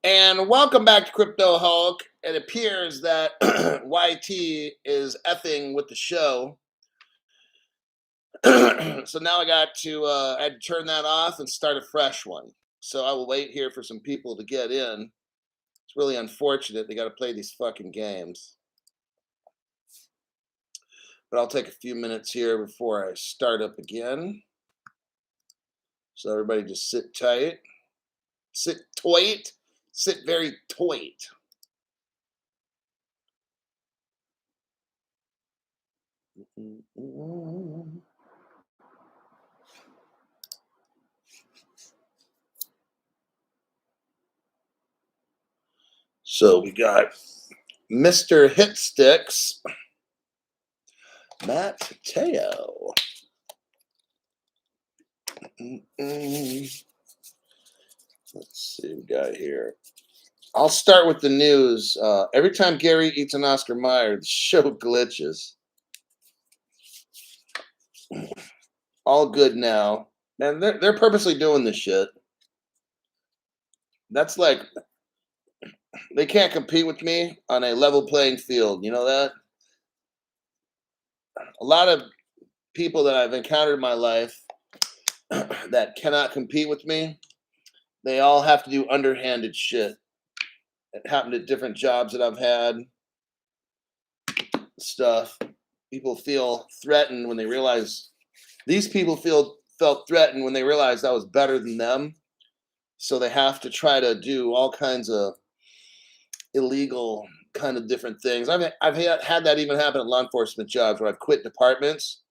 And welcome back to Crypto Hulk. It appears that YT is effing with the show. So now I had to turn that off and start a fresh one. So I will wait here for some people to get in. It's really unfortunate they got to play these fucking games. But I'll take a few minutes here before I start up again. So everybody just sit tight. Sit tight. Sit very tight. So we got Mr. Hitsticks, Matt Teo. Let's see what we got here. I'll start with the news. Every time Gary eats an Oscar Mayer, the show glitches. All good now. Man, they're purposely doing this shit. That's like they can't compete with me on a level playing field. You know that? A lot of people that I've encountered in my life that cannot compete with me, they all have to do underhanded shit. It happened at different jobs that I've had. Stuff. People feel threatened when they realize these people felt threatened when they realized I was better than them. So they have to try to do all kinds of illegal kind of different things. I've had that even happen at law enforcement jobs where I've quit departments,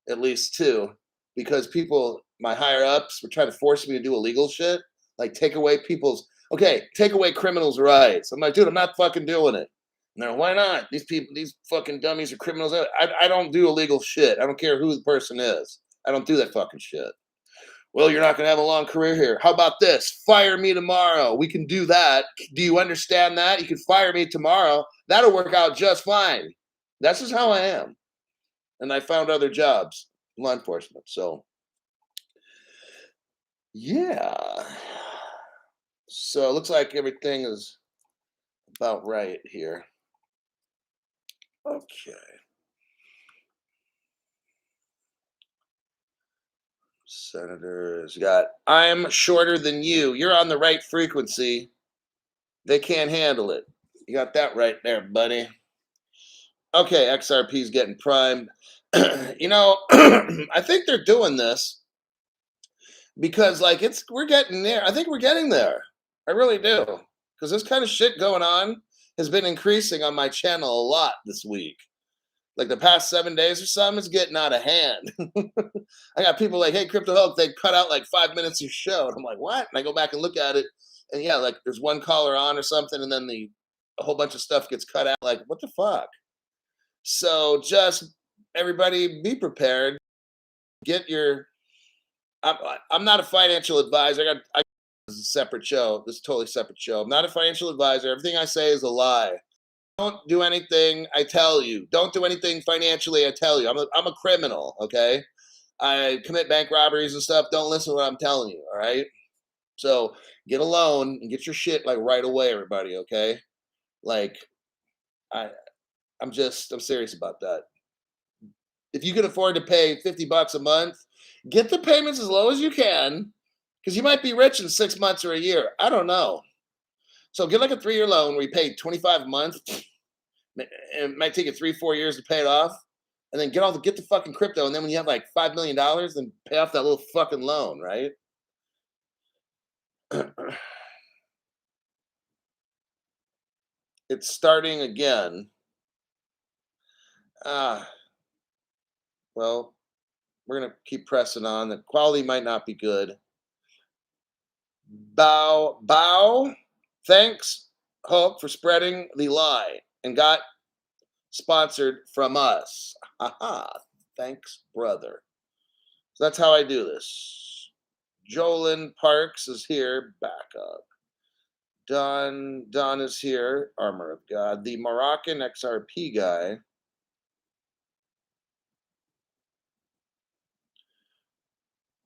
at least two, because people, my higher ups, were trying to force me to do illegal shit, like take away criminals' rights. I'm like, dude, I'm not fucking doing it. No, why not? These fucking dummies are criminals. I don't do illegal shit. I don't care who the person is. I don't do that fucking shit. Well, you're not going to have a long career here. How about this? Fire me tomorrow. We can do that. Do you understand that? You can fire me tomorrow. That'll work out just fine. That's just how I am. And I found other jobs, law enforcement. So, yeah. So it looks like everything is about right here. Okay. Senators got, I'm shorter than you. You're on the right frequency. They can't handle it. You got that right there, buddy. Okay, XRP's getting primed. I think they're doing this because we're getting there. I think we're getting there. I really do. Because this kind of shit going on has been increasing on my channel a lot this week. Like the past 7 days or something, it's getting out of hand. I got people like, hey, Crypto Hulk, they cut out like 5 minutes of your show. And I'm like, what? And I go back and look at it. And yeah, like there's one caller on or something, and then a whole bunch of stuff gets cut out. Like, what the fuck? So just everybody be prepared. Get your. I'm not a financial advisor. This is a separate show. This is a totally separate show. I'm not a financial advisor. Everything I say is a lie. Don't do anything I tell you. Don't do anything financially I tell you. I'm a criminal, okay? I commit bank robberies and stuff. Don't listen to what I'm telling you, all right? So get a loan and get your shit like right away, everybody, okay? Like I I'm serious about that. If you can afford to pay $50 a month, get the payments as low as you can, because you might be rich in 6 months or a year. I don't know. So get like a 3-year loan where you pay 25 a month. It might take you 3-4 years to pay it off, and then get the fucking crypto. And then when you have like $5 million, then pay off that little fucking loan, right? It's starting again. Well, we're gonna keep pressing on. The quality might not be good. Bow. Thanks, Hulk, for spreading the lie and got sponsored from us. Haha. Thanks, brother. So that's how I do this. Jolyn Parks is here. Back up. Don is here. Armor of God. The Moroccan XRP guy.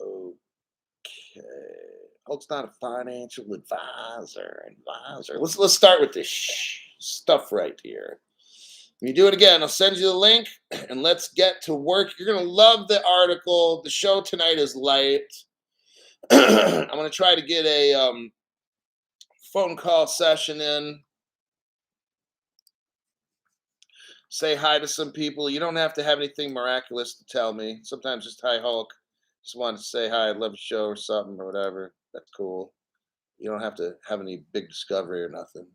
Okay. Hulk's not a financial advisor. Let's start with this stuff right here. When you do it again, I'll send you the link and let's get to work. You're gonna love the article. The show tonight is light. I'm gonna try to get a phone call session in. Say hi to some people. You don't have to have anything miraculous to tell me. Sometimes just hi Hulk. Just wanted to say hi. I love the show or something or whatever. That's cool. You don't have to have any big discovery or nothing.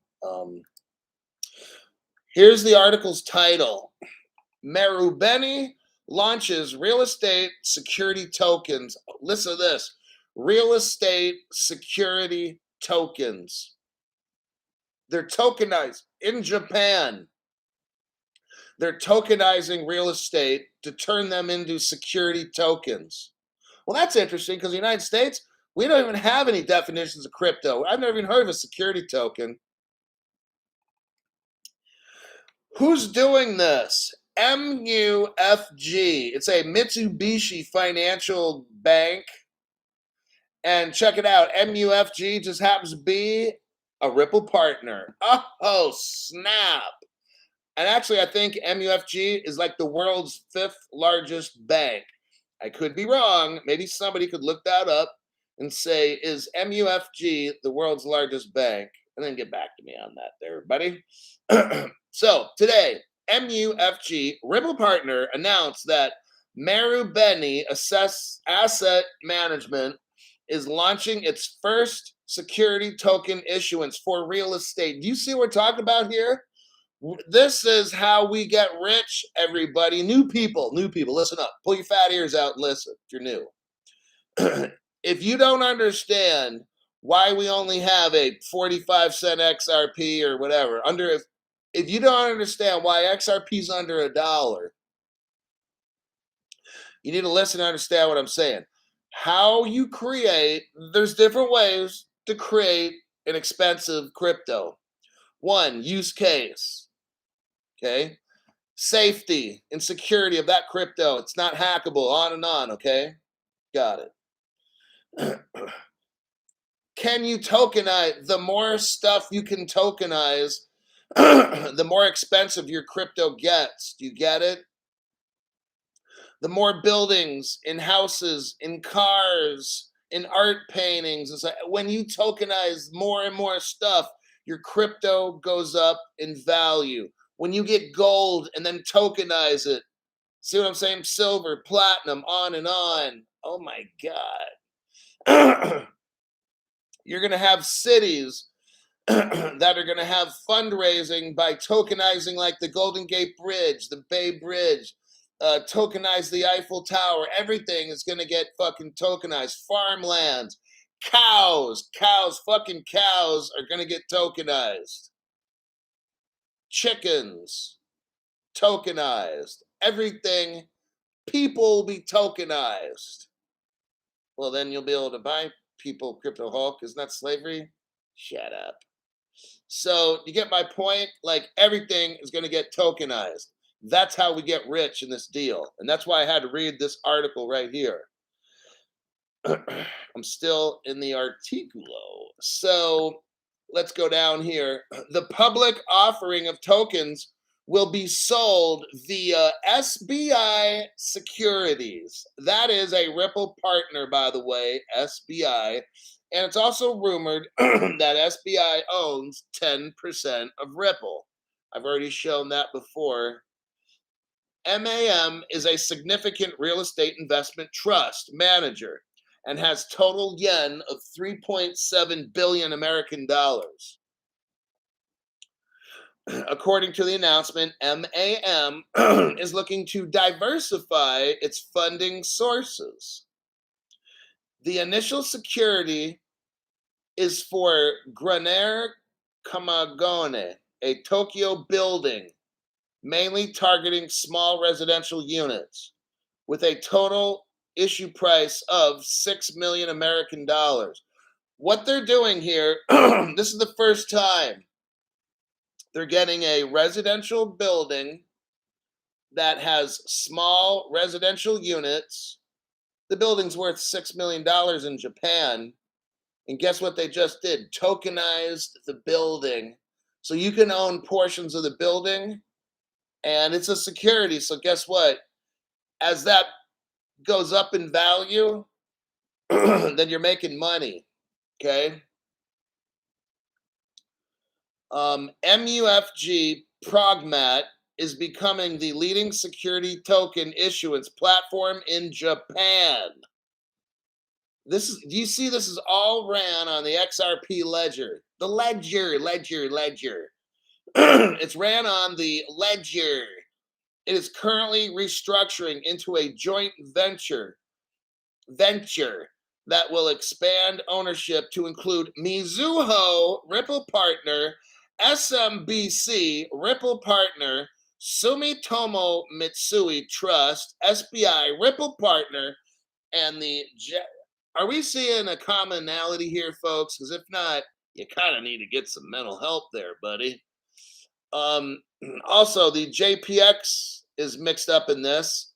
Here's the article's title. Marubeni launches real estate security tokens. Listen to this. Real estate security tokens. They're tokenized in Japan. They're tokenizing real estate to turn them into security tokens. Well, that's interesting because the United States, we don't even have any definitions of crypto. I've never even heard of a security token. Who's doing this? MUFG. It's a Mitsubishi Financial Bank. And check it out. MUFG just happens to be a Ripple partner. Oh, snap. And actually, I think MUFG is like the world's 5th largest bank. I could be wrong. Maybe somebody could look that up and say, is MUFG the world's largest bank? And then get back to me on that there, everybody. So today, MUFG, Ripple partner, announced that Marubeni Asset Management is launching its first security token issuance for real estate. Do you see what we're talking about here? This is how we get rich, everybody. New people, listen up. Pull your fat ears out and listen if you're new. If you don't understand why we only have a 45-cent XRP or whatever, if you don't understand why XRP is under $1, you need to listen and understand what I'm saying. How you create, there's different ways to create an expensive crypto. One, use case. Okay, safety and security of that crypto. It's not hackable, on and on. Okay, got it. Can you tokenize? The more stuff you can tokenize, the more expensive your crypto gets. Do you get it? The more buildings, in houses, in cars, in art paintings. It's like when you tokenize more and more stuff, your crypto goes up in value. When you get gold and then tokenize it, see what I'm saying? Silver, platinum, on and on. Oh my God. You're going to have cities that are going to have fundraising by tokenizing like the Golden Gate Bridge, the Bay Bridge, tokenize the Eiffel Tower. Everything is going to get fucking tokenized. Farmlands, fucking cows are going to get tokenized. Chickens, tokenized. Everything, people will be tokenized. Well, then you'll be able to buy people Crypto Hulk. Isn't that slavery? Shut up. So you get my point? Like everything is going to get tokenized. That's how we get rich in this deal. And that's why I had to read this article right here. I'm still in the articulo. So let's go down here. The public offering of tokens will be sold via SBI Securities. That is a Ripple partner, by the way, SBI. And it's also rumored that SBI owns 10% of Ripple. I've already shown that before. MAM is a significant real estate investment trust manager and has total yen of 3.7 billion American dollars. According to the announcement, MAM is looking to diversify its funding sources. The initial security is for Granaire Kamagone, a Tokyo building, mainly targeting small residential units, with a total issue price of 6 million American dollars. What they're doing here, this is the first time they're getting a residential building that has small residential units. The building's worth $6 million in Japan. And guess what they just did? Tokenized the building. So you can own portions of the building and it's a security. So guess what? As that goes up in value, then you're making money. Okay. MUFG Progmat is becoming the leading security token issuance platform in Japan. This is, do you see this is all ran on the XRP ledger? The ledger. It's ran on the ledger. It is currently restructuring into a joint venture that will expand ownership to include Mizuho Ripple Partner, SMBC Ripple Partner, Sumitomo Mitsui Trust, SBI Ripple Partner, and are we seeing a commonality here, folks? Because if not, you kind of need to get some mental help there, buddy. Also, the JPX is mixed up in this,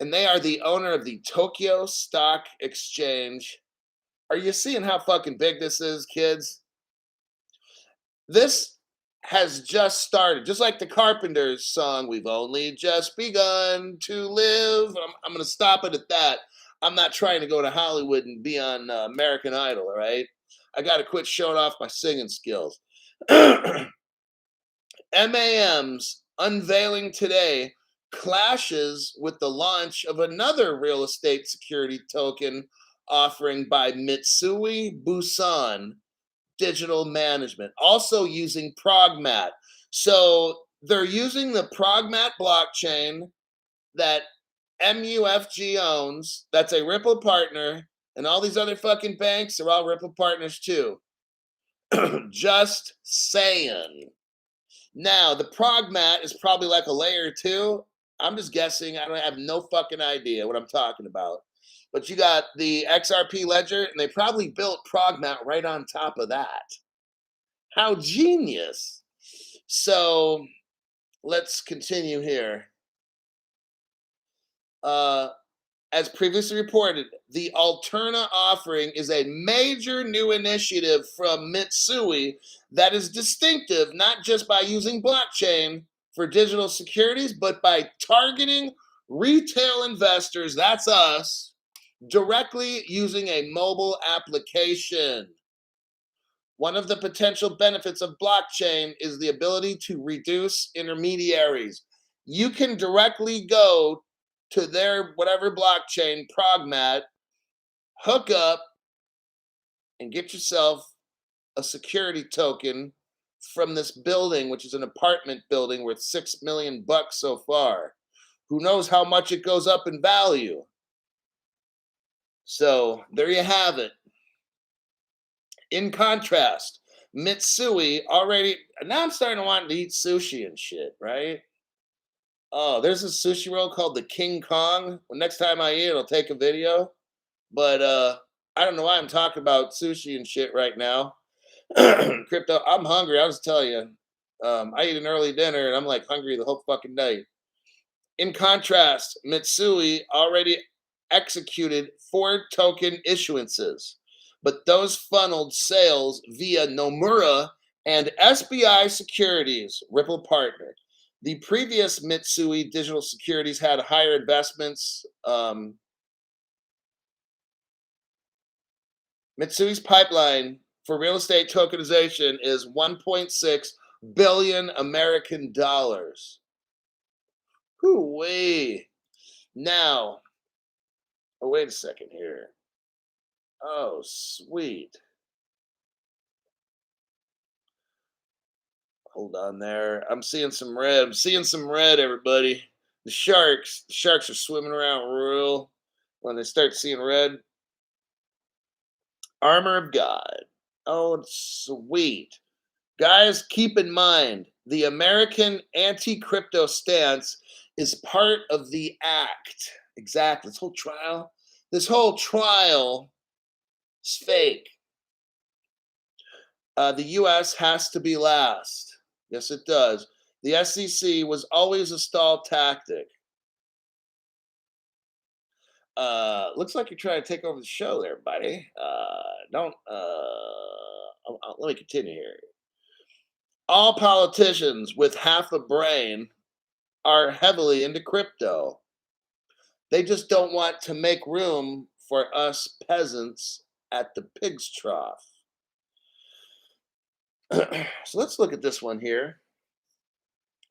and they are the owner of the Tokyo Stock Exchange. Are you seeing how fucking big this is, kids? This has just started, just like the Carpenters song, "We've only just begun to live." I'm going to stop it at that. I'm not trying to go to Hollywood and be on American Idol, all right? I got to quit showing off my singing skills. MAM's unveiling today clashes with the launch of another real estate security token offering by Mitsui Bussan Digital Management, also using Progmat. So they're using the Progmat blockchain that MUFG owns. That's a Ripple partner, and all these other fucking banks are all Ripple partners too. Just saying. Now, the Progmat is probably like a layer 2. I'm just guessing. I have no fucking idea what I'm talking about. But you got the XRP ledger, and they probably built Progmat right on top of that. How genius. So let's continue here. As previously reported, the Alterna offering is a major new initiative from Mitsui that is distinctive not just by using blockchain for digital securities, but by targeting retail investors, that's us, directly using a mobile application. One of the potential benefits of blockchain is the ability to reduce intermediaries. You can directly go to their whatever blockchain, Progmat, hook up, and get yourself a security token from this building, which is an apartment building worth $6 million so far. Who knows how much it goes up in value? So there you have it. In contrast, Mitsui already, now I'm starting to want to eat sushi and shit, right? Oh, there's a sushi roll called the King Kong. Well, next time I eat it, I'll take a video. But I don't know why I'm talking about sushi and shit right now. Crypto, I'm hungry. I'll just tell you. I eat an early dinner and I'm like hungry the whole fucking night. In contrast, Mitsui already executed 4 token issuances, but those funneled sales via Nomura and SBI Securities, Ripple partner. The previous Mitsui digital securities had higher investments. Mitsui's pipeline for real estate tokenization is 1.6 billion American dollars. Hoo-wee. Now, wait a second here. Oh, sweet. Hold on there. I'm seeing some red. Everybody. The sharks are swimming around real when they start seeing red. Armor of God. Oh, sweet. Guys, keep in mind, the American anti-crypto stance is part of the act. Exactly. This whole trial is fake. The U.S. has to be last. Yes, it does. The SEC was always a stall tactic. Looks like you're trying to take over the show there, buddy. Don't. Let me continue here. All politicians with half a brain are heavily into crypto. They just don't want to make room for us peasants at the pig's trough. So let's look at this one here.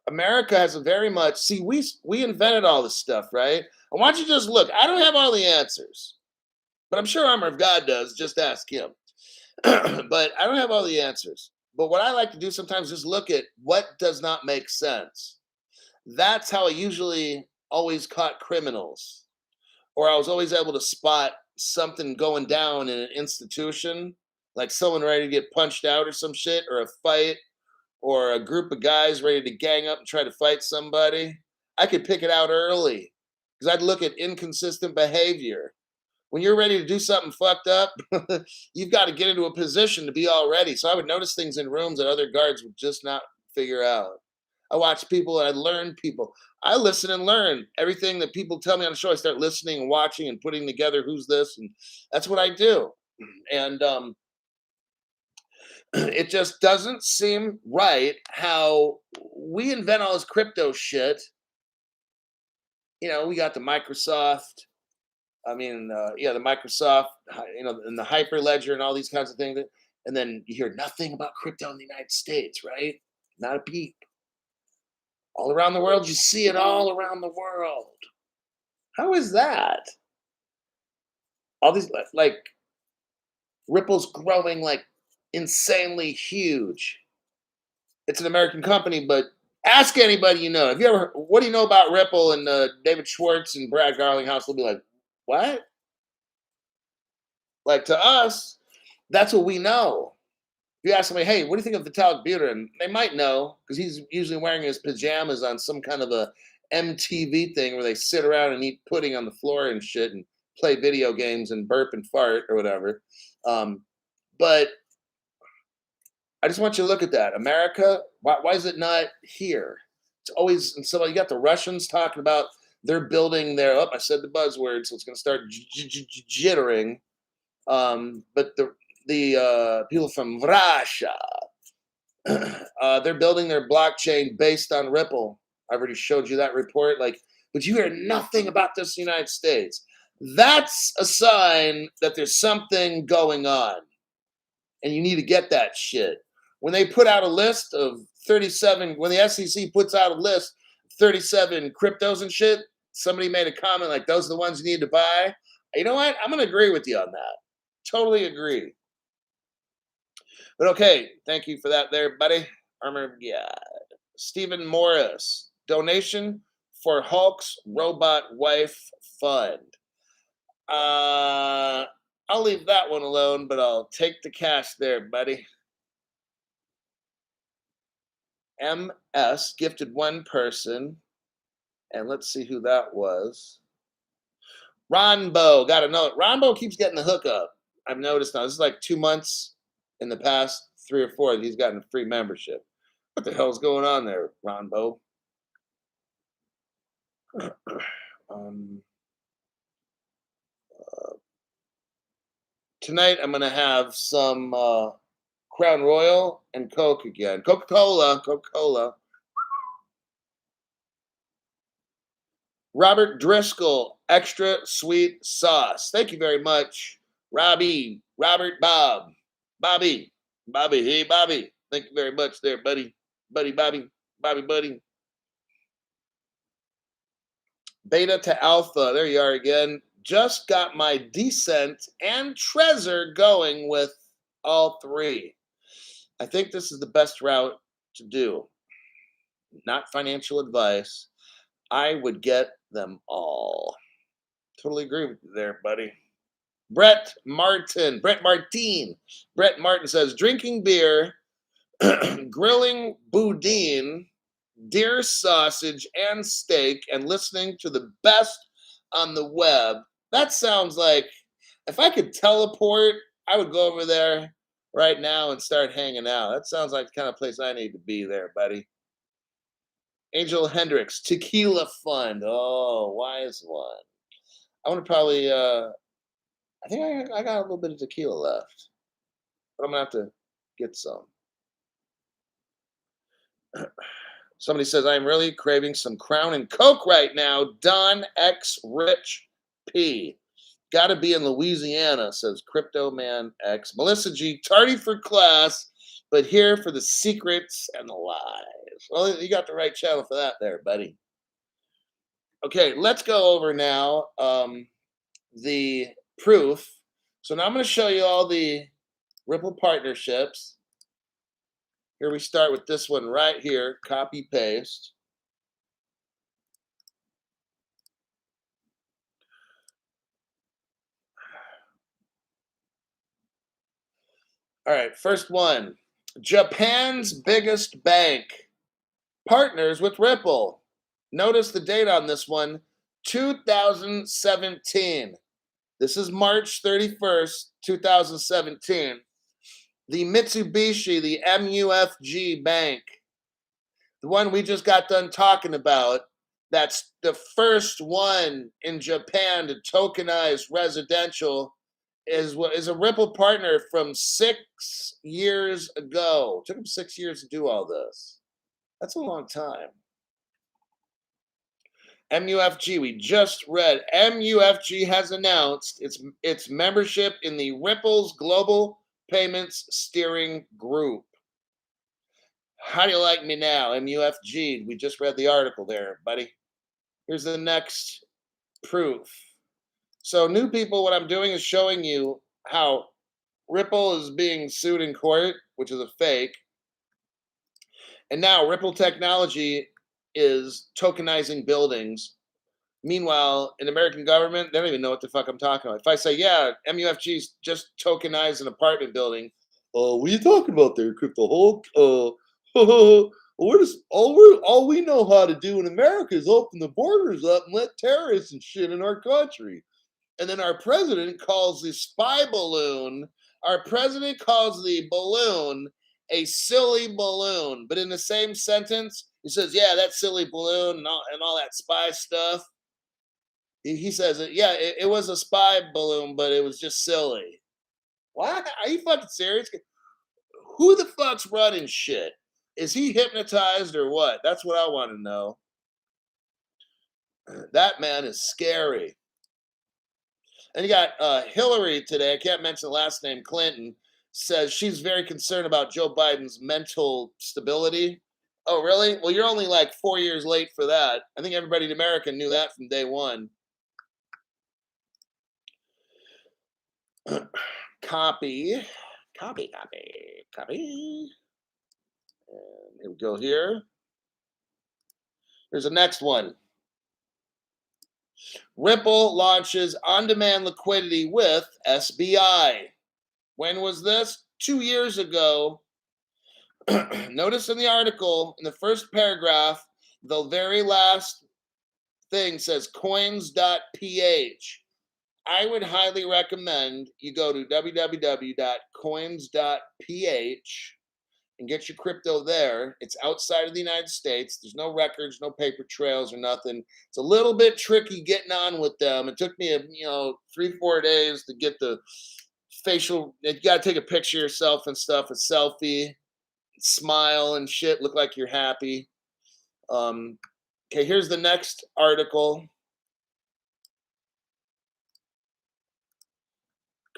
America has a very much we invented all this stuff, right? And why don't you just look? I don't have all the answers, but I'm sure Armor of God does. Just ask him. But I don't have all the answers. But what I like to do sometimes is look at what does not make sense. That's how I usually always caught criminals, or I was always able to spot something going down in an institution, like someone ready to get punched out or some shit, or a fight, or a group of guys ready to gang up and try to fight somebody. I could pick it out early because I'd look at inconsistent behavior. When you're ready to do something fucked up, you've got to get into a position to be all ready. So I would notice things in rooms that other guards would just not figure out. I watch people and I learn people. I listen and learn everything that people tell me on the show. I start listening and watching and putting together who's this, and that's what I do. And it just doesn't seem right how we invent all this crypto shit. You know, we got the Microsoft. The Microsoft, and the Hyperledger and all these kinds of things. And then you hear nothing about crypto in the United States, right? Not a peep. All around the world, you see it all around the world. How is that? All these, like, Ripple's growing like insanely huge. It's an American company, but ask anybody you know. Have you ever? What do you know about Ripple? And David Schwartz and Brad Garlinghouse will be like, what? Like, to us, that's what we know. If you ask somebody, hey, what do you think of Vitalik Buterin? They might know because he's usually wearing his pajamas on some kind of a MTV thing where they sit around and eat pudding on the floor and shit and play video games and burp and fart or whatever. But I just want you to look at that. America, why is it not here? It's always, and so you got the Russians talking about they're building their, I said the buzzword, so it's going to start jittering. But the people from Russia, they're building their blockchain based on Ripple. I already showed you that report. Like, but you hear nothing about this in the United States. That's a sign that there's something going on, and you need to get that shit. When they put out a list of 37, when the SEC puts out a list of 37 cryptos and shit, somebody made a comment like, those are the ones you need to buy. You know what? I'm going to agree with you on that. Totally agree. But okay, thank you for that there, buddy. Armor of God. Stephen Morris, donation for Hulk's Robot Wife Fund. I'll leave that one alone, but I'll take the cash there, buddy. MS gifted one person, and let's see who that was. Ronbo, got to know it. Ronbo keeps getting the hookup. I've noticed now. This is like 2 months in the past 3 or 4 that he's gotten a free membership. What the hell's going on there, Ronbo? Tonight I'm going to have some Crown Royal and Coke again. Coca-Cola. Robert Driscoll, extra sweet sauce. Thank you very much, Robbie, Robert, Bob, Bobby. Hey, Bobby. Thank you very much there, buddy. Bobby. Beta to alpha. There you are again. Just got my Descent and Trezor going with all 3. I think this is the best route to do. Not financial advice. I would get them all. Totally agree with you there, buddy. Brett Martin says, drinking beer, grilling boudin, deer sausage and steak, and listening to the best on the web. That sounds like, if I could teleport, I would go over there right now and start hanging out. That sounds like the kind of place I need to be there, buddy. Angel Hendricks, Tequila Fund. Oh, wise one. I want to probably. I think I got a little bit of tequila left, but I'm gonna have to get some. Somebody says I am really craving some Crown and Coke right now. Don X Rich P. Got to be in Louisiana, says Crypto Man X. Melissa G. Tardy for class, but here for the secrets and the lies. Well, you got the right channel for that, there, buddy. Okay, let's go over now the proof. So now I'm going to show you all the Ripple partnerships. Here we start with this one right here. Copy paste. All right, first one. Japan's biggest bank partners with Ripple. Notice the date on this one, 2017. This is March 31st, 2017. The Mitsubishi, the MUFG Bank, the one we just got done talking about, that's the first one in Japan to tokenize residential, is a Ripple partner from 6 years ago. It took them 6 years to do all this. That's a long time. MUFG, we just read. MUFG has announced its membership in the Ripple's Global Payments Steering Group. How do you like me now, MUFG? We just read the article there, buddy. Here's the next proof. So, new people, what I'm doing is showing you how Ripple is being sued in court, which is a fake. And now Ripple Technology is tokenizing buildings. Meanwhile, in American government, they don't even know what the fuck I'm talking about. If I say, yeah, MUFG's just tokenized an apartment building, what are you talking about there, Crypto Hulk? All we know how to do in America is open the borders up and let terrorists and shit in our country. And then our president calls the spy balloon, our president calls the balloon a silly balloon. But in the same sentence, he says, yeah, that silly balloon and all that spy stuff. He says, yeah, it was a spy balloon, but it was just silly. What? Are you fucking serious? Who the fuck's running shit? Is he hypnotized or what? That's what I want to know. That man is scary. And you got Hillary today. I can't mention the last name. Clinton says she's very concerned about Joe Biden's mental stability. Oh, really? Well, you're only like 4 years late for that. I think everybody in America knew that from day one. Copy. And here we go here. Here's the next one. Ripple launches on-demand liquidity with SBI. When was this? 2 years ago. Notice in the article, in the first paragraph, the very last thing says coins.ph. I would highly recommend you go to www.coins.ph and get your crypto there. It's outside of the United States. There's no records, no paper trails or nothing. It's a little bit tricky getting on with them. It took me 3-4 days to get the facial. You got to take a picture of yourself and stuff, a selfie, smile and shit, look like you're happy. Okay, here's the next article.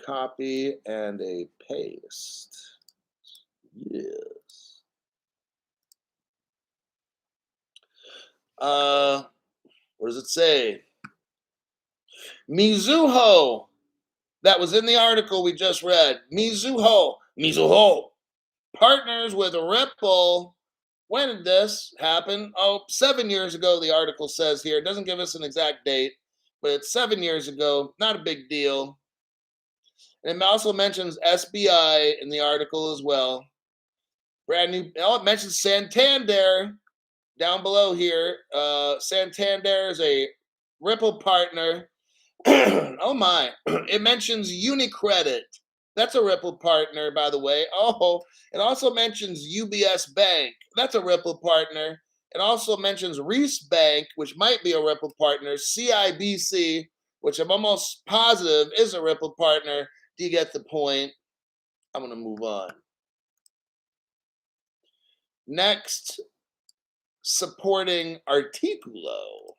Copy and a paste. Yes. What does it say? Mizuho. That was in the article we just read. Mizuho partners with Ripple. When did this happen? 7 years ago, the article says here. It doesn't give us an exact date, but it's 7 years ago. Not a big deal. And it also mentions SBI in the article as well. Brand new. It mentions Santander down below here. Santander is a Ripple partner. Oh my. It mentions UniCredit. That's a Ripple partner, by the way. Oh, it also mentions UBS Bank. That's a Ripple partner. It also mentions Reese Bank, which might be a Ripple partner. CIBC, which I'm almost positive is a Ripple partner. Do you get the point? I'm going to move on. Next, supporting Articulo.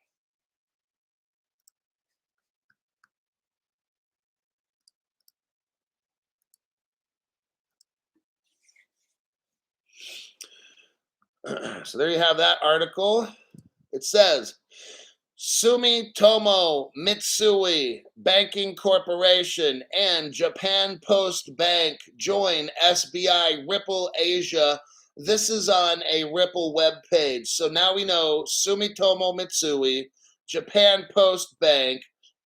So there you have that article. It says, Sumitomo Mitsui Banking Corporation and Japan Post Bank join SBI Ripple Asia. This is on a Ripple web page. So now we know Sumitomo Mitsui, Japan Post Bank,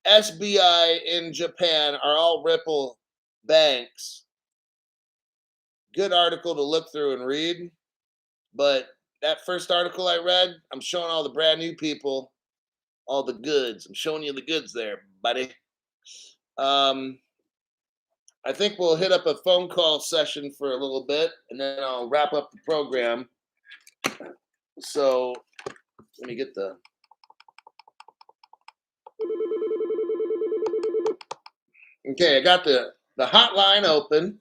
SBI in Japan are all Ripple banks. Good article to look through and read. But that first article I read, I'm showing all the brand new people all the goods. I'm showing you the goods there, buddy. I think we'll hit up a phone call session for a little bit, and then I'll wrap up the program. So let me get the. Okay, I got the hotline open.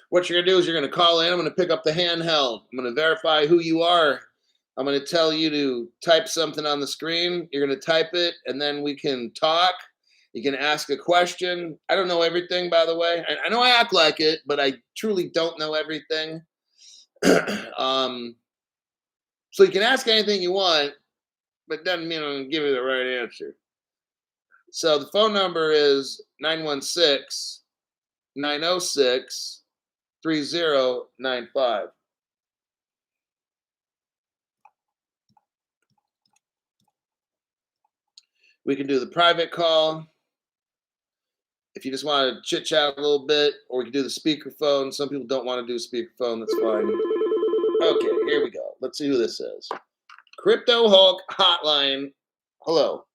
What you're gonna do is you're gonna call in. I'm gonna pick up the handheld. I'm gonna verify who you are. I'm gonna tell you to type something on the screen. You're gonna type it, and then we can talk. You can ask a question. I don't know everything, by the way. I know I act like it, but I truly don't know everything. So you can ask anything you want, but doesn't mean I'm gonna give you the right answer. So the phone number is 916 906 3095. We can do the private call if you just want to chit chat a little bit, or we can do the speakerphone. Some people don't want to do speakerphone. That's fine. Okay, here we go. Let's see who this is. Crypto Hulk Hotline. Hello.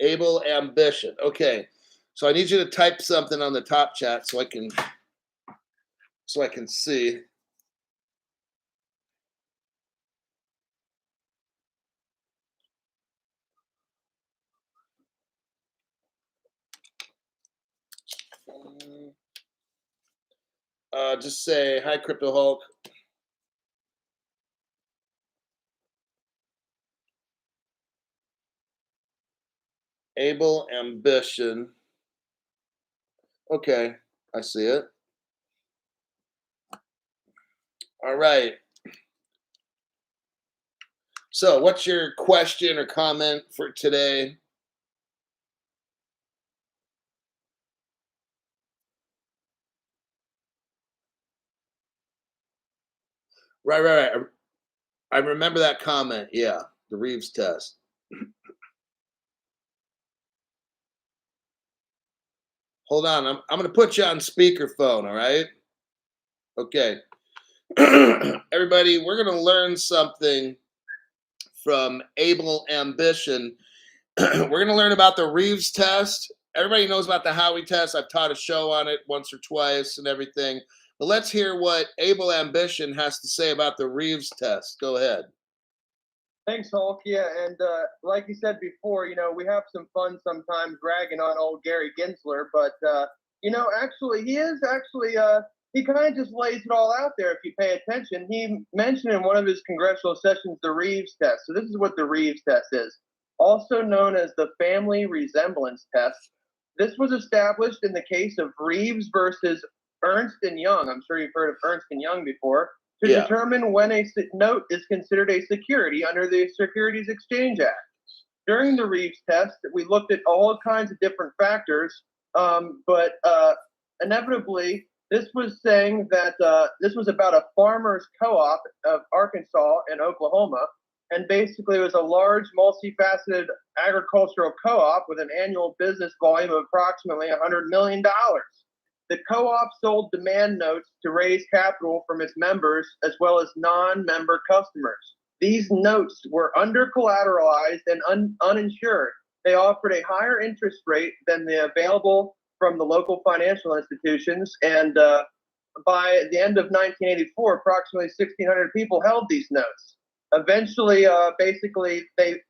Able Ambition. Okay, so I need you to type something on the top chat so I can see. Just say hi, Crypto Hulk. Able Ambition. Okay, I see it. All right. So, what's your question or comment for today? Right. I remember that comment. Yeah, the Reeves test. Hold on, I'm going to put you on speakerphone. All right. Okay. Everybody, we're going to learn something from Able Ambition. We're going to learn about the Reeves test. Everybody knows about the Howey test. I've taught a show on it once or twice and everything. But let's hear what Able Ambition has to say about the Reeves test. Go ahead. Thanks, Hulk. Yeah, and like you said before, we have some fun sometimes ragging on old Gary Gensler, but actually, he kind of just lays it all out there if you pay attention. He mentioned in one of his congressional sessions the Reeves test. So this is what the Reeves test is, also known as the family resemblance test. This was established in the case of Reeves versus Ernst and Young. I'm sure you've heard of Ernst and Young before. To determine when a note is considered a security under the Securities Exchange Act. During the Reeves test, we looked at all kinds of different factors, but inevitably, this was saying that this was about a farmers co-op of Arkansas and Oklahoma, and basically it was a large, multifaceted agricultural co-op with an annual business volume of approximately $100 million. The co-op sold demand notes to raise capital from its members as well as non-member customers. These notes were under-collateralized and uninsured. They offered a higher interest rate than the available from the local financial institutions, and by the end of 1984, approximately 1,600 people held these notes. Eventually, basically, they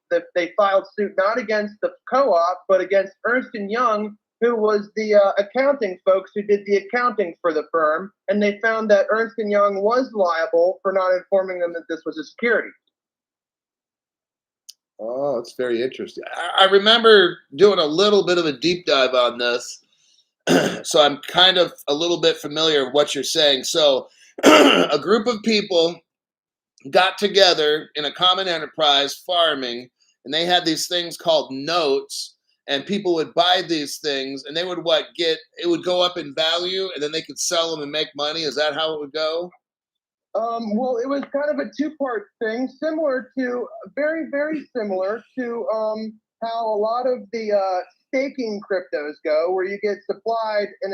filed suit not against the co-op, but against Ernst and Young, who was the accounting folks who did the accounting for the firm, and they found that Ernst and Young was liable for not informing them that this was a security. Oh, it's very interesting. I remember doing a little bit of a deep dive on this, so I'm kind of a little bit familiar with what you're saying. So, a group of people got together in a common enterprise farming, and they had these things called notes, and people would buy these things, and they would it would go up in value, and then they could sell them and make money. Is that how it would go? Well, it was kind of a two-part thing, similar to, very, very similar to how a lot of the staking cryptos go, where you get supplied in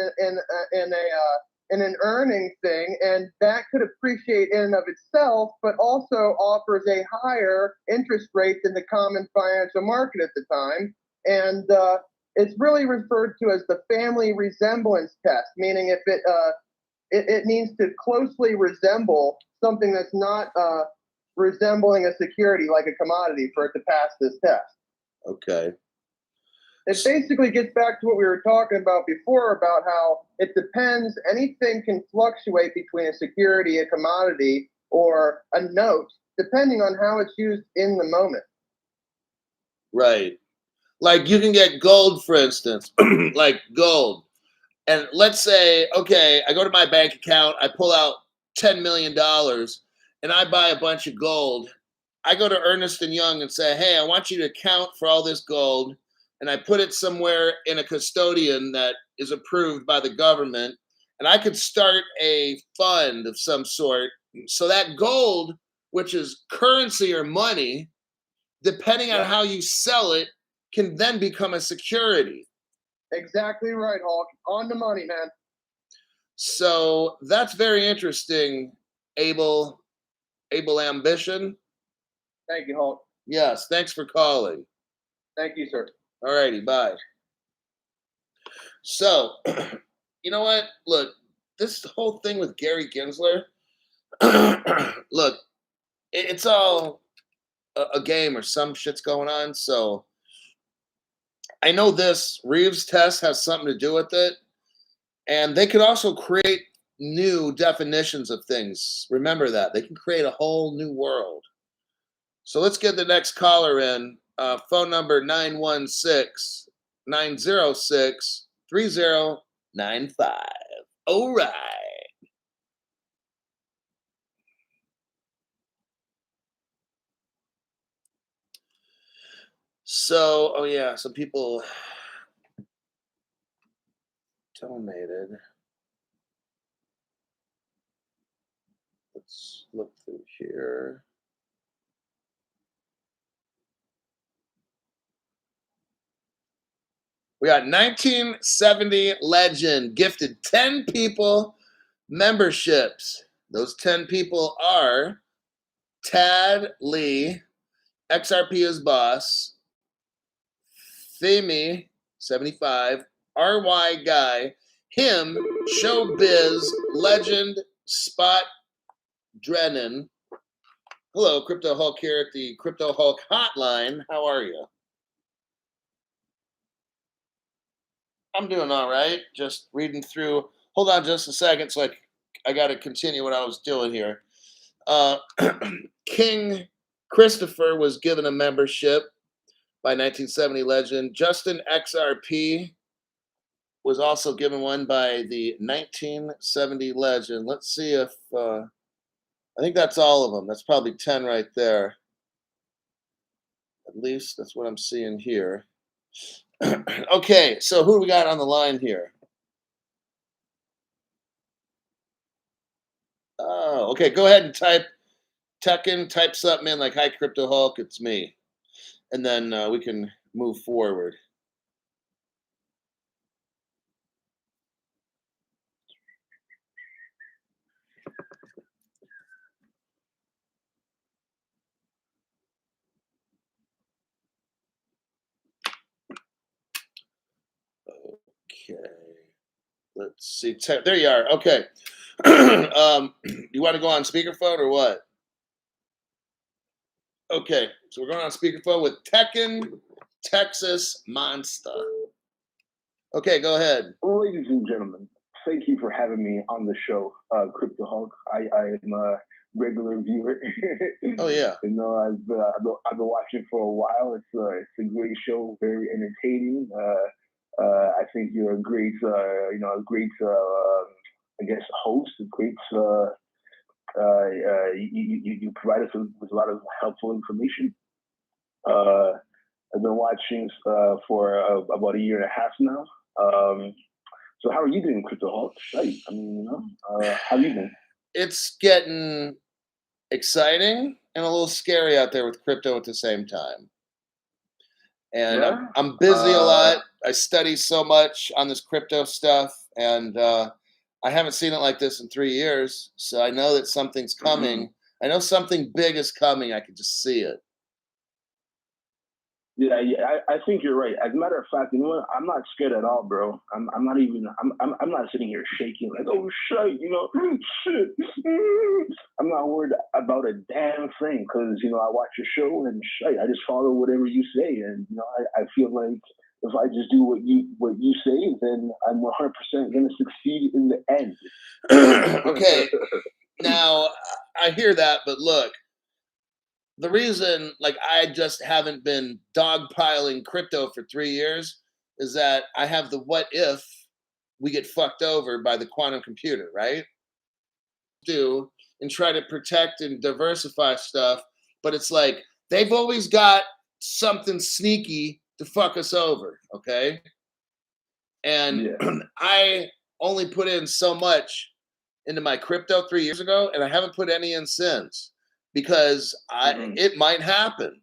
an earning thing, and that could appreciate in and of itself, but also offers a higher interest rate than the common financial market at the time. And it's really referred to as the family resemblance test, meaning if it needs to closely resemble something that's not resembling a security like a commodity for it to pass this test. Okay. It basically gets back to what we were talking about before about how it depends. Anything can fluctuate between a security, a commodity, or a note, depending on how it's used in the moment. Right. Like you can get gold, for instance, like gold. And let's say, okay, I go to my bank account, I pull out $10 million and I buy a bunch of gold. I go to Ernest and Young and say, hey, I want you to account for all this gold. And I put it somewhere in a custodian that is approved by the government. And I could start a fund of some sort. So that gold, which is currency or money, depending on how you sell it, can then become a security. Exactly right, Hulk. On the money, man. So that's very interesting, Able Ambition. Thank you, Hulk. Yes, thanks for calling. Thank you, sir. All righty, bye. So, you know what? Look, this whole thing with Gary Gensler, look, it's all a game or some shit's going on. So I know this Reeves test has something to do with it. And they could also create new definitions of things. Remember that. They can create a whole new world. So let's get the next caller in. Phone number 916-3095. All right. So, oh yeah, some people donated. Let's look through here. We got 1970 legend gifted 10 people memberships. Those 10 people are Tad Lee, XRP is boss, Themi, 75, RY Guy, him, Showbiz, Legend, Spot Drennan. Hello, Crypto Hulk here at the Crypto Hulk hotline. How are you? I'm doing all right. Just reading through. Hold on just a second. So I got to continue what I was doing here. King Christopher was given a membership by 1970 legend. Justin XRP was also given one by the 1970 legend. Let's see if I think that's all of them. That's probably 10 right there. At least that's what I'm seeing here. Okay, so who do we got on the line here? Oh, okay. Go ahead and type something in like "Hi Crypto Hulk, it's me," and then we can move forward. Okay. Let's see. There you are. Okay. You want to go on speakerphone or what? Okay, so we're going on speakerphone with Tekken Texas Monster. Okay, go ahead. Ladies and gentlemen, thank you for having me on the show, Crypto Hulk. I am a regular viewer. Oh yeah. You know, I've been watching for a while. It's a great show, very entertaining. I think you're a great, I guess, host, a great. You provide us with a lot of helpful information. I've been watching for about a year and a half now. So how are you doing, Crypto Hulk? Right. I mean, how have you been? It's getting exciting and a little scary out there with crypto at the same time. And Yeah. I'm busy a lot. I study so much on this crypto stuff, and I haven't seen it like this in 3 years. So I know that something's coming. I know something big is coming. I can just see it. Yeah, I think you're right. As a matter of fact, you know what? I'm not scared at all, bro. I'm not even. I'm not sitting here shaking like, oh shit, you know, shit. I'm not worried about a damn thing because you know I watch your show and shit. I just follow whatever you say, and you know I feel like if I just do what you say, then I'm 100% gonna succeed in the end. Okay, now I hear that, but look. The reason, like, I just haven't been dogpiling crypto for 3 years is that I have the what if we get fucked over by the quantum computer, right? Do and try to protect and diversify stuff, but it's like they've always got something sneaky to fuck us over, okay? And Yeah. I only put in so much into my crypto 3 years ago, and I haven't put any in since because it might happen.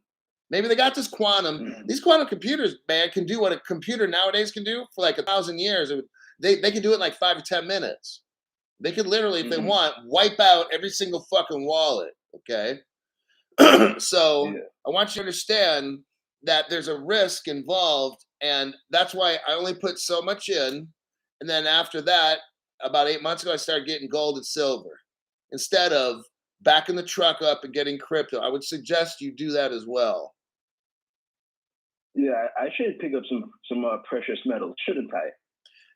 Maybe they got this quantum. These quantum computers, man, can do what a computer nowadays can do for like 1,000 years. They can do it in like 5 or 10 minutes. They could literally, if they want, wipe out every single fucking wallet. Okay. So Yeah. I want you to understand that there's a risk involved, and that's why I only put so much in. And then after that, about 8 months ago, I started getting gold and silver instead of backing the truck up and getting crypto. I would suggest you do that as well. Yeah, I should pick up some precious metals, shouldn't I?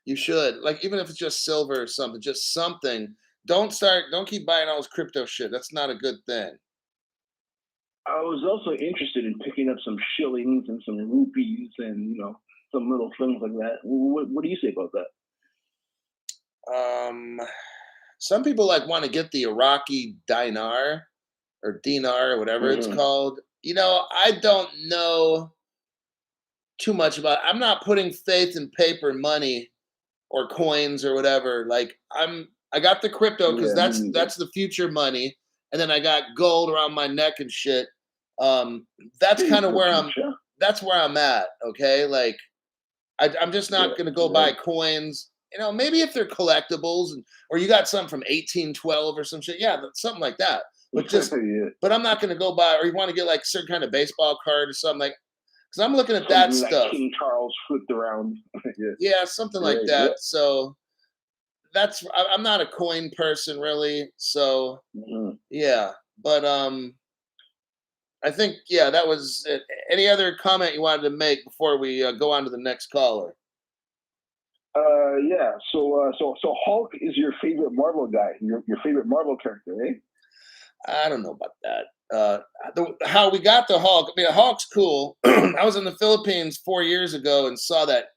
You should, like, even if it's just silver or something, just something. Don't keep buying all this crypto shit. That's not a good thing. I was also interested in picking up some shillings and some rupees and you know some little things like that. What do you say about that? Some people like want to get the Iraqi dinar or dinar or whatever it's called. You know, I don't know too much about it. I'm not putting faith in paper money or coins or whatever. Like I got the crypto because Yeah, me neither. that's the future money, and then I got gold around my neck and shit. That's kind of where that's where I'm at. Okay, like I'm just not gonna go buy coins. You know, maybe if they're collectibles or you got something from 1812 or some shit, yeah, something like that. But just, Yeah. but I'm not gonna go buy, or you want to get like a certain kind of baseball card or something like, because I'm looking at Something that like stuff. King Charles flipped around. Yeah, something like Right, that. yeah. So I'm not a coin person really. So yeah, but I think yeah, that was it. Any other comment you wanted to make before we go on to the next caller? Yeah. So Hulk is your favorite Marvel guy. Your favorite Marvel character, eh? I don't know about that. How we got the Hulk. I mean, Hulk's cool. I was in the Philippines 4 years ago and saw that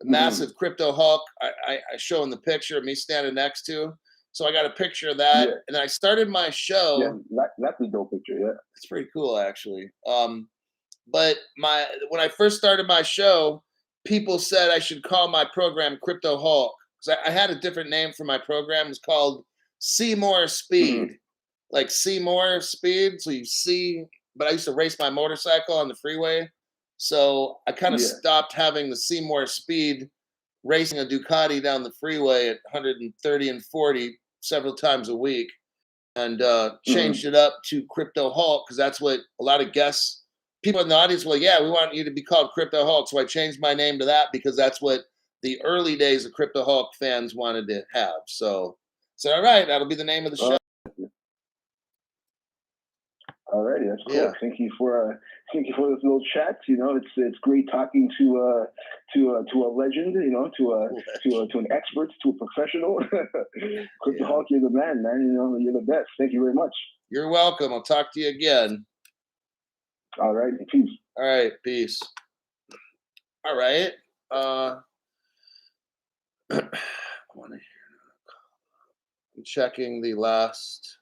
massive crypto Hulk. I show in the picture of me standing next to. So I got a picture of that, Yeah. and then I started my show. Yeah, that's a dope picture. Yeah. It's pretty cool, actually. But when I first started my show, people said I should call my program Crypto Hulk because I had a different name for my program. It was called See More Speed, like see more speed. So you see, but I used to race my motorcycle on the freeway, so I kind of stopped having the see more speed racing a Ducati down the freeway at 130 and 40 several times a week, and changed it up to Crypto Hulk because that's what a lot of guests, people in the audience were like, yeah, we want you to be called Crypto Hulk. So I changed my name to that because that's what the early days of Crypto Hulk fans wanted to have. So So, all right, that'll be the name of the show. Alrighty, that's cool. Yeah. Thank you for this little chat. You know, it's great talking to a legend. You know, to an expert, to a professional. Cryptoholic, you're the man, man. You know, you're the best. Thank you very much. You're welcome. I'll talk to you again. All right, peace. All right, peace. All right. I want to hear. I'm checking the last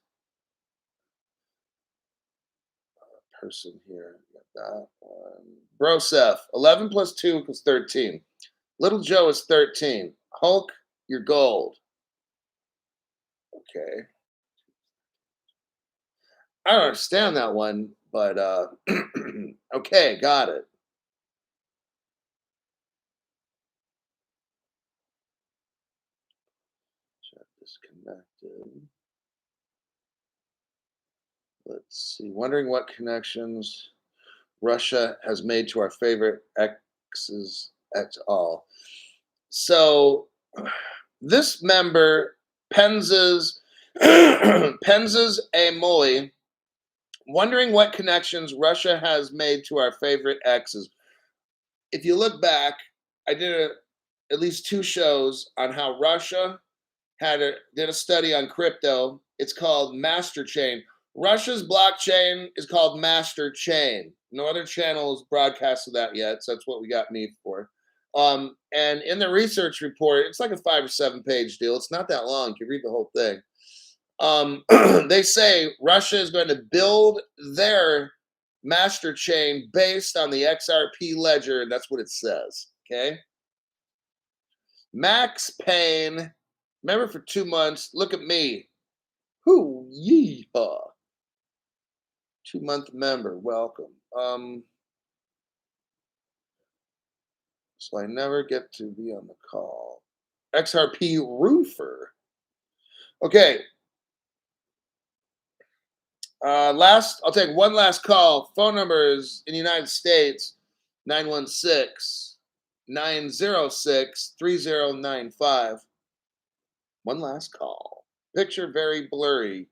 person here. Got that one. Broseph, 11 plus 2 equals 13. Little Joe is 13. Hulk, you're gold. Okay. I don't understand that one, but okay, got it. Chat disconnected. Let's see. Wondering what connections Russia has made to our favorite exes et al. So this member, Penzas A. Moy, wondering what connections Russia has made to our favorite exes. If you look back, I did at least 2 shows on how Russia did a study on crypto. It's called Master Chain. Russia's blockchain is called Master Chain. No other channel has broadcasted that yet, so that's what we got me for. And in the research report, it's like a 5 or 7 page deal. It's not that long. You can read the whole thing. They say Russia is going to build their master chain based on the XRP ledger, and that's what it says. Okay. Max Payne, remember for 2 months. Look at me. Hoo yeehaw. 2-month member, welcome. So I never get to be on the call. XRP roofer. Okay. I'll take one last call. Phone number is in the United States, 916-906-3095. One last call. Picture very blurry,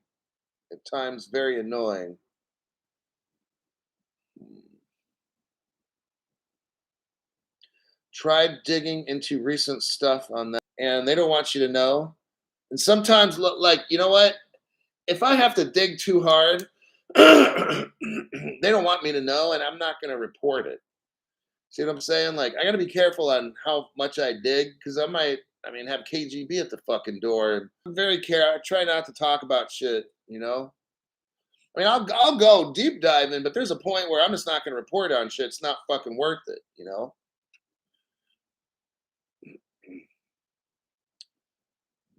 at times very annoying. Tried digging into recent stuff on that, and they don't want you to know. And sometimes, like, you know what? If I have to dig too hard, they don't want me to know, and I'm not going to report it. See what I'm saying? Like, I got to be careful on how much I dig, because I might, have KGB at the fucking door. I'm very careful. I try not to talk about shit, you know? I'll go deep diving, but there's a point where I'm just not going to report on shit. It's not fucking worth it, you know?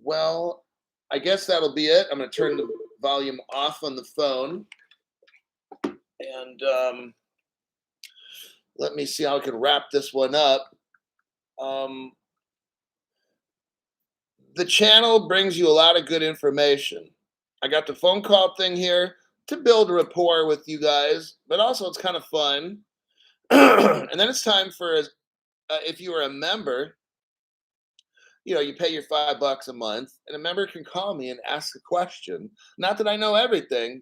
Well, I guess that'll be it. I'm going to turn the volume off on the phone. And let me see how I can wrap this one up. The channel brings you a lot of good information. I got the phone call thing here to build a rapport with you guys, but also it's kind of fun. And then it's time for, if you are a member, you pay your $5 a month, and a member can call me and ask a question. Not that I know everything,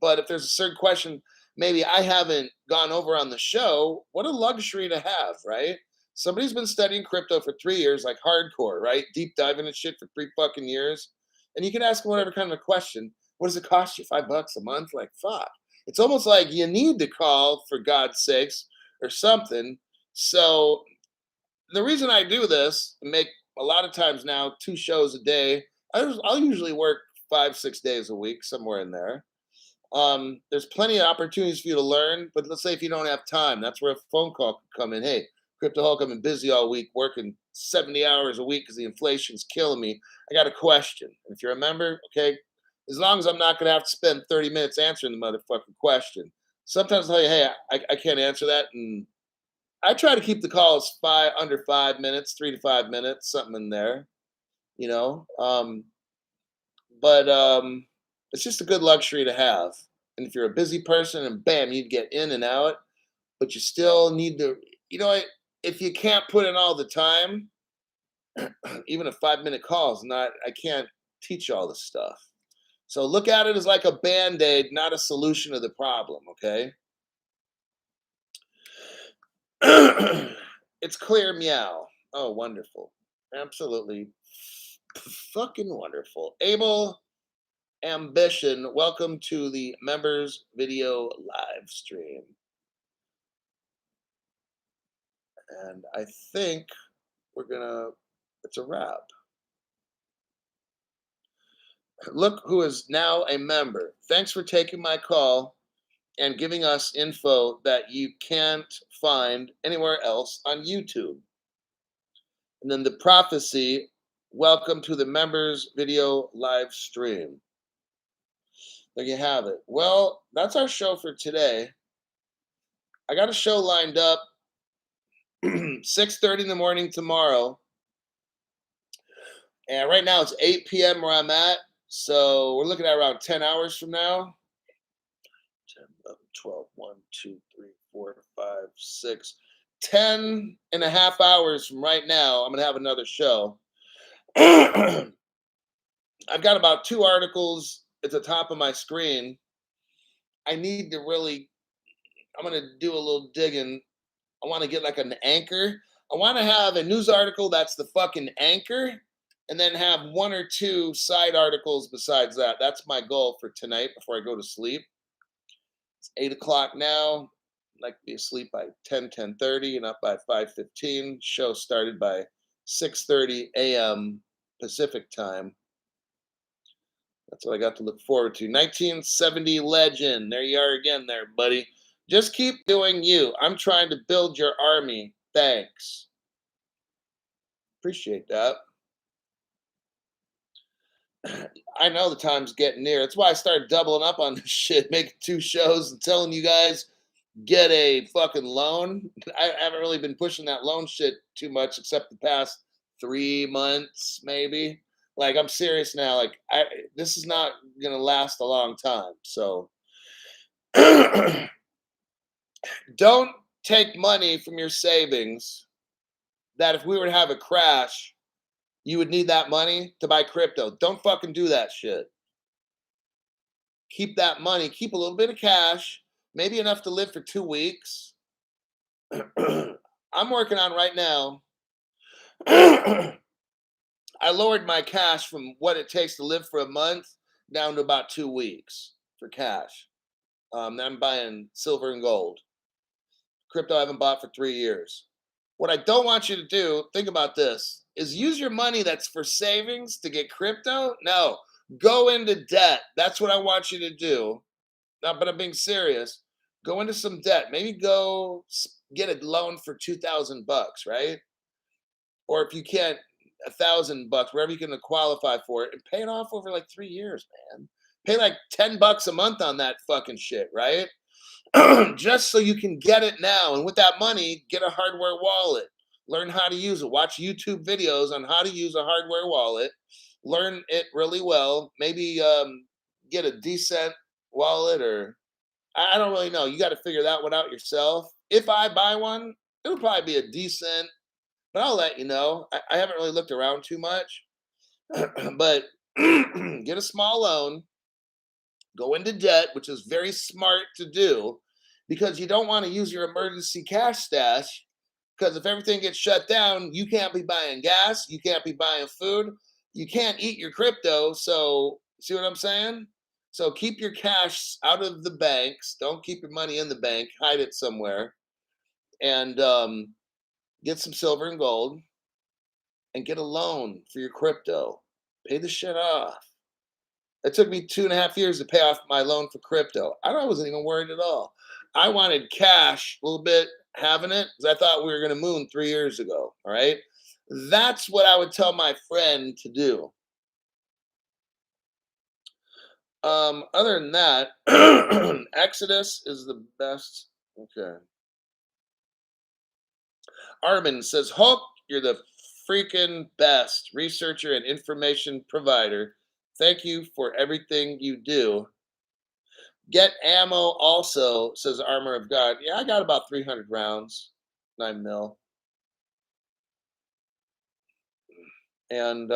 but if there's a certain question maybe I haven't gone over on the show, what a luxury to have, right? Somebody's been studying crypto for 3 years, like hardcore, right? Deep diving and shit for 3 fucking years. And you can ask them whatever kind of a question. What does it cost you? $5 a month? Like, fuck. It's almost like you need to call, for God's sakes, or something. So the reason I do this, make a lot of times now 2 shows a day, I'll usually work 5-6 days a week, somewhere in there. There's plenty of opportunities for you to learn, but let's say if you don't have time, that's where a phone call could come in. Hey, Cryptoholic, I've been busy all week, working 70 hours a week because the inflation's killing me. I got a question. And if you're a member, okay, as long as I'm not going to have to spend 30 minutes answering the motherfucking question. Sometimes I'll tell you, hey, I can't answer that. And I try to keep the calls under 5 minutes, 3 to 5 minutes, something in there, But it's just a good luxury to have. And if you're a busy person and bam, you'd get in and out, but you still need to, if you can't put in all the time, even a 5-minute call is not, I can't teach you all this stuff. So look at it as like a band-aid, not a solution to the problem, okay? It's clear, meow. Oh, wonderful. Absolutely fucking wonderful. Abel Ambition, welcome to the members video live stream. And I think it's a wrap. Look who is now a member. Thanks for taking my call and giving us info that you can't find anywhere else on YouTube. And then the prophecy, welcome to the members video live stream. There you have it. Well, that's our show for today. I got a show lined up 6:30 in the morning tomorrow. And right now it's 8 p.m. where I'm at. So we're looking at around 10 hours from now. 10, 11, 12, 1, 2, 3, 4, 5, 6, 10 and a half hours from right now, I'm going to have another show. I've got about 2 articles at the top of my screen. I'm going to do a little digging. I want to get like an anchor. I want to have a news article that's the fucking anchor, and then have 1 or 2 side articles besides that. That's my goal for tonight before I go to sleep. It's 8 o'clock now. I'd like to be asleep by 10:30 and up by 5:15. Show started by 6:30 a.m. Pacific time. That's what I got to look forward to. 1970 legend. There you are again there, buddy. Just keep doing you. I'm trying to build your army. Thanks. Appreciate that. I know the time's getting near. That's why I started doubling up on this shit, making 2 shows and telling you guys, get a fucking loan. I haven't really been pushing that loan shit too much except the past 3 months, maybe. Like, I'm serious now. Like, this is not going to last a long time. So don't take money from your savings that if we were to have a crash, you would need that money to buy crypto. Don't fucking do that shit. Keep that money. Keep a little bit of cash, maybe enough to live for 2 weeks. I'm working on right now. I lowered my cash from what it takes to live for a month down to about 2 weeks for cash. I'm buying silver and gold. Crypto I haven't bought for 3 years. What I don't want you to do, think about this, is use your money that's for savings to get crypto. No, go into debt. That's what I want you to do. No, but I'm being serious. Go into some debt. Maybe go get a loan for $2,000, right? Or if you can't, $1,000, wherever you can qualify for it, and pay it off over like 3 years, man. Pay like $10 a month on that fucking shit, right? Just so you can get it now. And with that money, get a hardware wallet. Learn how to use it. Watch YouTube videos on how to use a hardware wallet. Learn it really well. Maybe get a decent wallet, or I don't really know. You got to figure that one out yourself. If I buy one, it'll probably be a decent, but I'll let you know. I haven't really looked around too much. But get a small loan. Go into debt, which is very smart to do, because you don't want to use your emergency cash stash, because if everything gets shut down, you can't be buying gas, you can't be buying food, you can't eat your crypto. So, see what I'm saying? So keep your cash out of the banks. Don't keep your money in the bank. Hide it somewhere. And get some silver and gold and get a loan for your crypto. Pay the shit off. It took me 2.5 years to pay off my loan for crypto. I wasn't even worried at all. I wanted cash, a little bit, having it, because I thought we were going to moon 3 years ago. All right. That's what I would tell my friend to do. Other than that, Exodus is the best. Okay. Armin says, Hulk, you're the freaking best researcher and information provider. Thank you for everything you do. Get ammo also, says Armor of God. Yeah, I got about 300 rounds, 9 mil. And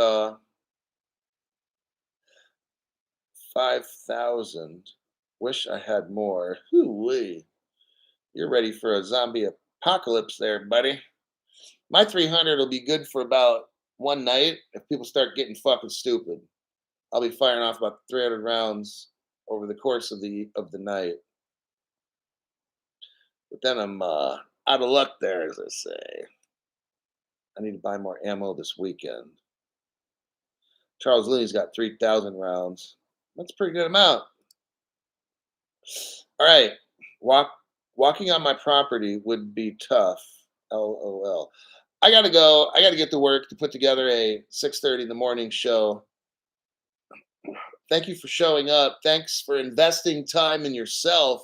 5,000. Wish I had more. Hoo-wee. You're ready for a zombie apocalypse there, buddy. My 300 will be good for about one night. If people start getting fucking stupid, I'll be firing off about 300 rounds over the course of the night. But then I'm out of luck there, as I say. I need to buy more ammo this weekend. Charles Looney's got 3,000 rounds. That's a pretty good amount. All right. Walking on my property would be tough. LOL. I gotta go. I gotta get to work to put together a 6:30 in the morning show. Thank you for showing up. Thanks for investing time in yourself.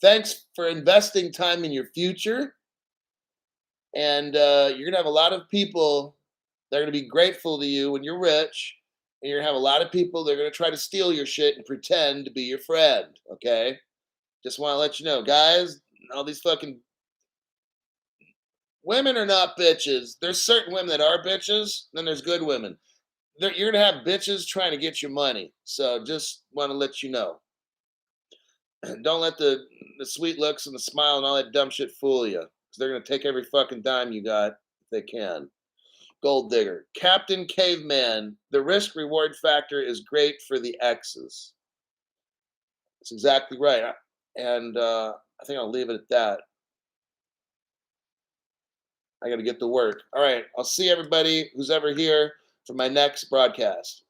Thanks for investing time in your future. And you're gonna have a lot of people that are gonna be grateful to you when you're rich. And you're gonna have a lot of people that are gonna try to steal your shit and pretend to be your friend. Okay. Just want to let you know, guys, all these fucking women are not bitches. There's certain women that are bitches, then there's good women. You're going to have bitches trying to get your money. So just want to let you know. Don't let the sweet looks and the smile and all that dumb shit fool you. Because they're going to take every fucking dime you got if they can. Gold digger. Captain Caveman. The risk reward factor is great for the exes. That's exactly right. And I think I'll leave it at that. I got to get to work. All right. I'll see everybody who's ever here for my next broadcast.